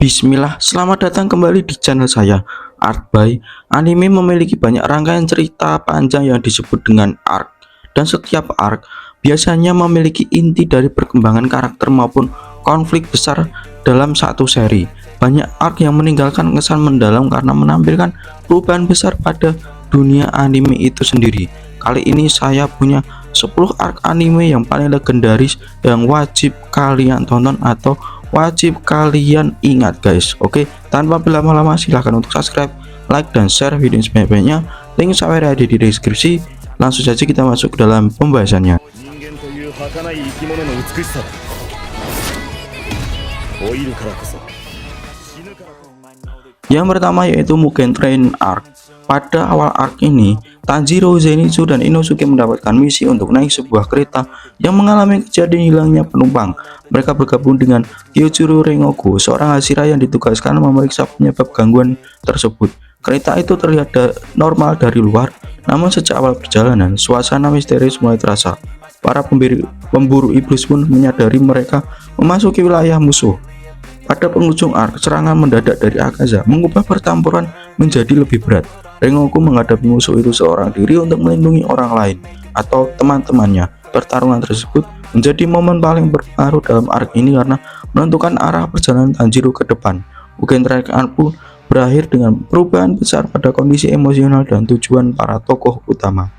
Bismillah, selamat datang kembali di channel saya, Art by. Anime memiliki banyak rangkaian cerita panjang yang disebut dengan arc, dan setiap arc biasanya memiliki inti dari perkembangan karakter maupun konflik besar dalam satu seri. Banyak arc yang meninggalkan kesan mendalam karena menampilkan perubahan besar pada dunia anime itu sendiri. Kali ini saya punya 10 arc anime yang paling legendaris yang wajib kalian tonton atau wajib kalian ingat guys. Oke, tanpa berlama-lama silahkan untuk subscribe, like, dan share video ini sebanyak-banyaknya. Link saya ada di deskripsi. Langsung saja kita masuk ke dalam pembahasannya. Yang pertama yaitu Mugen Train Arc. Pada awal arc ini, Tanjiro, Zenitsu, dan Inosuke mendapatkan misi untuk naik sebuah kereta yang mengalami kejadian hilangnya penumpang. Mereka bergabung dengan Kyojuro Rengoku, seorang Hashira yang ditugaskan memeriksa penyebab gangguan tersebut. Kereta itu terlihat normal dari luar, namun sejak awal perjalanan, suasana misterius mulai terasa. Para pemburu iblis pun menyadari mereka memasuki wilayah musuh. Pada penghujung arc, serangan mendadak dari Akaza mengubah pertempuran menjadi lebih berat. Rengoku menghadapi musuh itu seorang diri untuk melindungi orang lain atau teman-temannya. Pertarungan tersebut menjadi momen paling berpengaruh dalam arc ini karena menentukan arah perjalanan Tanjiro ke depan. Mugen Train Arc pun berakhir dengan perubahan besar pada kondisi emosional dan tujuan para tokoh utama.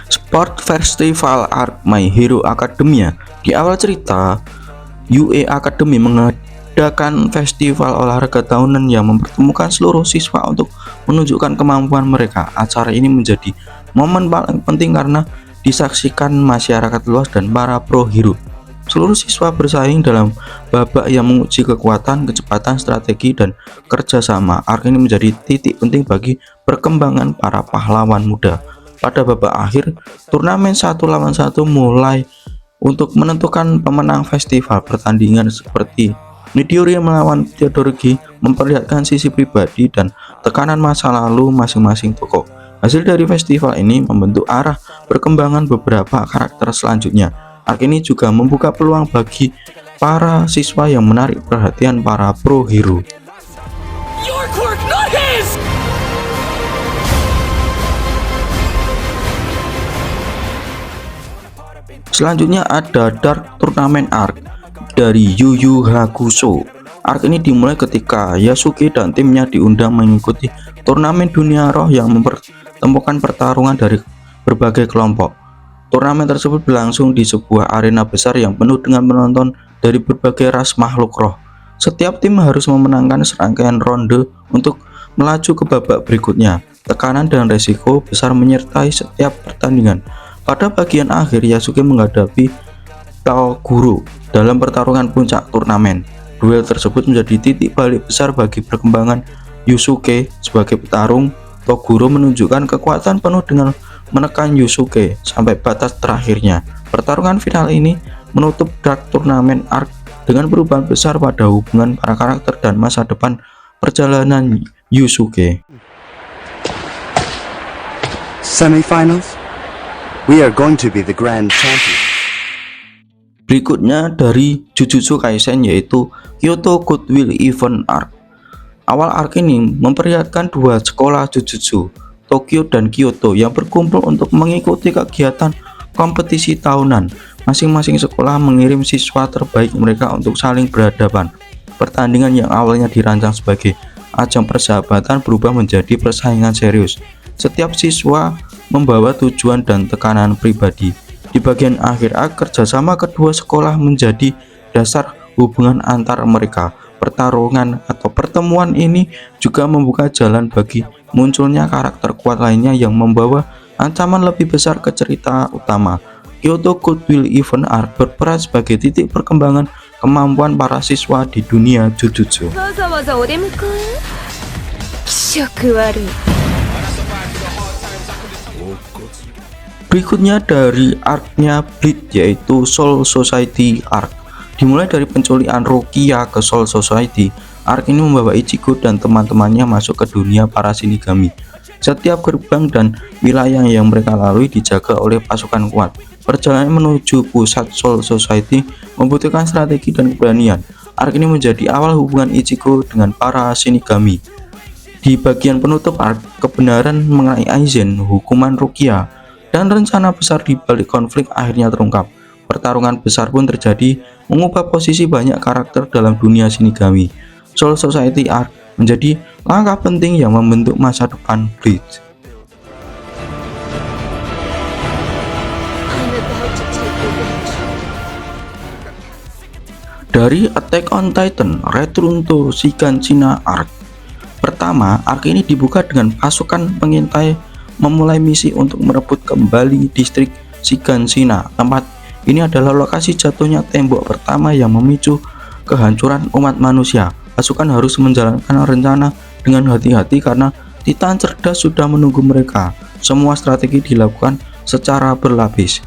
Sport Festival Arc My Hero Academia. Di awal cerita, UA Academy mengadakan festival olahraga tahunan yang mempertemukan seluruh siswa untuk menunjukkan kemampuan mereka. Acara ini menjadi momen paling penting karena disaksikan masyarakat luas dan para pro hero. Seluruh siswa bersaing dalam babak yang menguji kekuatan, kecepatan, strategi, dan kerjasama. Arc ini menjadi titik penting bagi perkembangan para pahlawan muda. Pada babak akhir, turnamen 1 lawan 1 mulai untuk menentukan pemenang festival. Pertandingan seperti Midoriya melawan Todoroki memperlihatkan sisi pribadi dan tekanan masa lalu masing-masing tokoh. Hasil dari festival ini membentuk arah perkembangan beberapa karakter selanjutnya. Arc ini juga membuka peluang bagi para siswa yang menarik perhatian para pro hero. Selanjutnya ada Dark Tournament Arc dari Yu Yu Hakusho. Arc ini dimulai ketika Yasuke dan timnya diundang mengikuti turnamen dunia roh yang mempertemukan pertarungan dari berbagai kelompok. Turnamen tersebut berlangsung di sebuah arena besar yang penuh dengan penonton dari berbagai ras makhluk roh. Setiap tim harus memenangkan serangkaian ronde untuk melaju ke babak berikutnya. Tekanan dan resiko besar menyertai setiap pertandingan. Pada bagian akhir, Yasuke menghadapi Toguro dalam pertarungan puncak turnamen. Duel tersebut menjadi titik balik besar bagi perkembangan Yusuke sebagai petarung. Toguro menunjukkan kekuatan penuh dengan menekan Yusuke sampai batas terakhirnya. Pertarungan final ini menutup Dark Tournament Arc dengan perubahan besar pada hubungan para karakter dan masa depan perjalanan Yusuke. Semifinals. We are going to be the grand champion. Berikutnya dari Jujutsu Kaisen yaitu Kyoto Goodwill Event Arc. Awal arc ini memperlihatkan dua sekolah Jujutsu, Tokyo dan Kyoto, yang berkumpul untuk mengikuti kegiatan kompetisi tahunan. Masing-masing sekolah mengirim siswa terbaik mereka untuk saling berhadapan. Pertandingan yang awalnya dirancang sebagai ajang persahabatan berubah menjadi persaingan serius. Setiap siswa membawa tujuan dan tekanan pribadi. Di bagian akhir, kerjasama kedua sekolah menjadi dasar hubungan antar mereka. Pertarungan atau pertemuan ini juga membuka jalan bagi munculnya karakter kuat lainnya yang membawa ancaman lebih besar ke cerita utama. Kyoto Goodwill Event Arc berperan sebagai titik perkembangan kemampuan para siswa di dunia Jujutsu. Berikutnya dari arc-nya Bleach yaitu Soul Society Arc. Dimulai dari penculikan Rukia ke Soul Society, arc ini membawa Ichigo dan teman-temannya masuk ke dunia para Shinigami. Setiap gerbang dan wilayah yang mereka lalui dijaga oleh pasukan kuat. Perjalanan menuju pusat Soul Society membutuhkan strategi dan keberanian. Arc ini menjadi awal hubungan Ichigo dengan para Shinigami. Di bagian penutup arc, kebenaran mengenai Aizen, hukuman Rukia, dan rencana besar di balik konflik akhirnya terungkap. Pertarungan besar pun terjadi, mengubah posisi banyak karakter dalam dunia Shinigami. Soul Society Arc menjadi langkah penting yang membentuk masa depan Bleach. Dari Attack on Titan Return to Shiganshina Arc. Pertama, arc ini dibuka dengan pasukan pengintai memulai misi untuk merebut kembali distrik Shiganshina. Tempat ini adalah lokasi jatuhnya tembok pertama yang memicu kehancuran umat manusia. Pasukan harus menjalankan rencana dengan hati-hati karena Titan cerdas sudah menunggu mereka. Semua strategi dilakukan secara berlapis.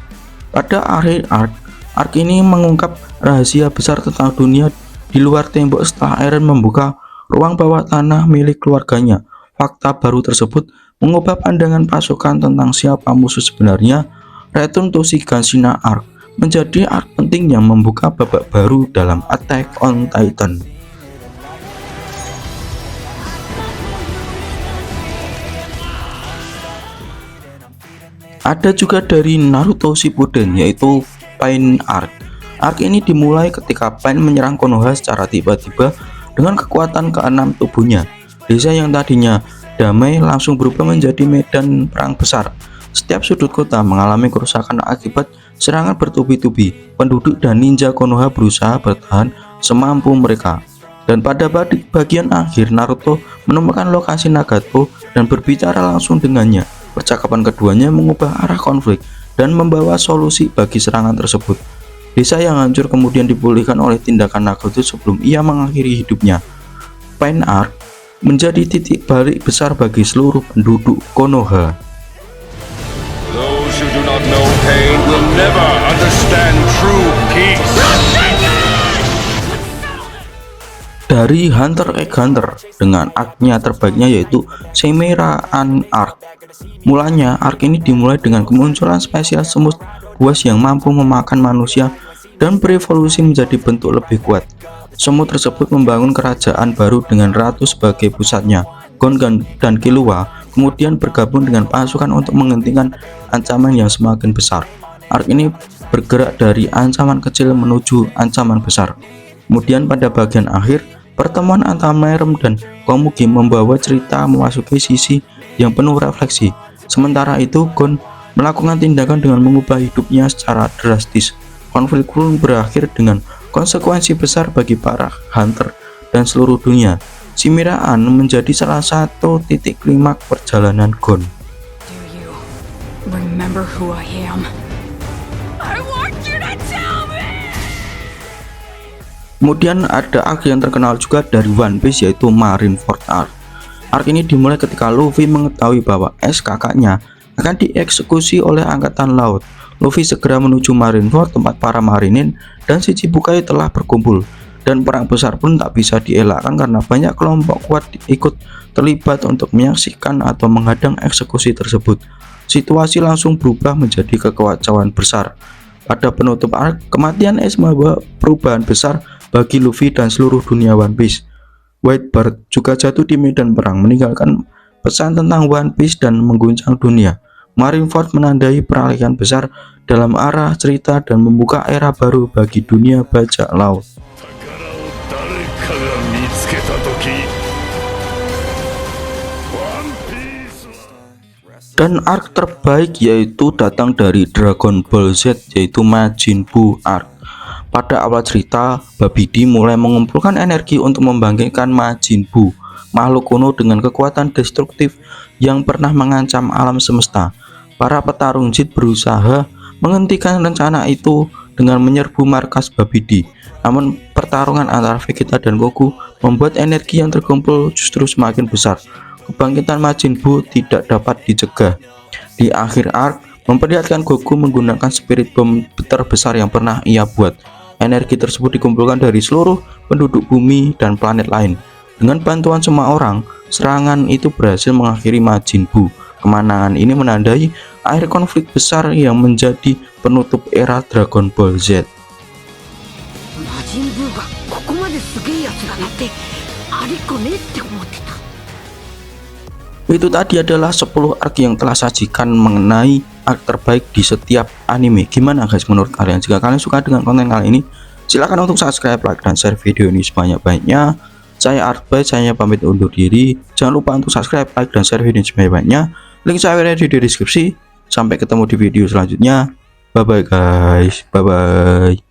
Pada akhir arc ini mengungkap rahasia besar tentang dunia di luar tembok setelah Eren membuka ruang bawah tanah milik keluarganya. Fakta baru tersebut mengubah pandangan pasukan tentang siapa musuh sebenarnya. Return to Shiganshina Arc menjadi arc penting yang membuka babak baru dalam Attack on Titan. Ada juga dari Naruto Shippuden, yaitu Pain Arc. Arc ini dimulai ketika Pain menyerang Konoha secara tiba-tiba dengan kekuatan keenam tubuhnya. Desa yang tadinya damai langsung berubah menjadi medan perang besar. Setiap sudut kota mengalami kerusakan akibat serangan bertubi-tubi. Penduduk dan ninja Konoha berusaha bertahan semampu mereka. Dan pada bagian akhir, Naruto menemukan lokasi Nagato dan berbicara langsung dengannya. Percakapan keduanya mengubah arah konflik dan membawa solusi bagi serangan tersebut. Desa yang hancur kemudian dipulihkan oleh tindakan Nagato sebelum ia mengakhiri hidupnya. Pain Arc menjadi titik balik besar bagi seluruh penduduk Konoha. Those who do not know pain will never understand true peace. Dari Hunter x Hunter dengan arc-nya terbaiknya yaitu Semiraan Arc. Mulanya arc ini dimulai dengan kemunculan spesial semut buas yang mampu memakan manusia dan berevolusi menjadi bentuk lebih kuat. Semut tersebut membangun kerajaan baru dengan Ratu sebagai pusatnya. Gon dan Killua kemudian bergabung dengan pasukan untuk menghentikan ancaman yang semakin besar. Arc ini bergerak dari ancaman kecil menuju ancaman besar. Kemudian pada bagian akhir, pertemuan antara Merem dan Komugi membawa cerita memasuki sisi yang penuh refleksi. Sementara itu, Gon melakukan tindakan dengan mengubah hidupnya secara drastis. Konflik pun berakhir dengan konsekuensi besar bagi para hunter dan seluruh dunia. Semiraan menjadi salah satu titik klimaks perjalanan Gon. Do you remember who I am? I want you to tell me! Kemudian ada arc yang terkenal juga dari One Piece, yaitu Marineford Arc. Arc ini dimulai ketika Luffy mengetahui bahwa es kakaknya akan dieksekusi oleh angkatan laut. Luffy segera menuju Marineford, tempat para marinin dan Shichibukai telah berkumpul. Dan perang besar pun tak bisa dielakkan karena banyak kelompok kuat ikut terlibat untuk menyaksikan atau menghadang eksekusi tersebut. Situasi langsung berubah menjadi kekacauan besar. Pada penutup arc, kematian Ace membawa perubahan besar bagi Luffy dan seluruh dunia One Piece. Whitebird juga jatuh di medan perang, meninggalkan pesan tentang One Piece dan mengguncang dunia. Marineford menandai peralihan besar dalam arah cerita dan membuka era baru bagi dunia bajak laut. Dan arc terbaik yaitu datang dari Dragon Ball Z, yaitu Majin Buu Arc. Pada awal cerita, Babidi mulai mengumpulkan energi untuk membangkitkan Majin Buu, makhluk kuno dengan kekuatan destruktif yang pernah mengancam alam semesta. Para petarung Jin berusaha menghentikan rencana itu dengan menyerbu markas Babidi. Namun pertarungan antara Vegeta dan Goku membuat energi yang terkumpul justru semakin besar. Kebangkitan Majin Buu tidak dapat dicegah. Di akhir arc, memperlihatkan Goku menggunakan spirit bomb terbesar yang pernah ia buat. Energi tersebut dikumpulkan dari seluruh penduduk bumi dan planet lain. Dengan bantuan semua orang, serangan itu berhasil mengakhiri Majin Buu. Kemenangan ini menandai akhir konflik besar yang menjadi penutup era Dragon Ball Z. 魔人ブーがここまですげえやつだなんてありこねって思ってた。 Itu tadi adalah 10 arc yang telah sajikan mengenai arc terbaik di setiap anime. Gimana guys menurut kalian? Jika kalian suka dengan konten kali ini, silakan untuk subscribe, like, dan share video ini sebanyak-banyaknya. Saya Artboy, saya pamit undur diri. Jangan lupa untuk subscribe, like, dan share video ini sebanyak-banyaknya. Link saya ada di deskripsi. Sampai ketemu di video selanjutnya. Bye bye guys, bye bye.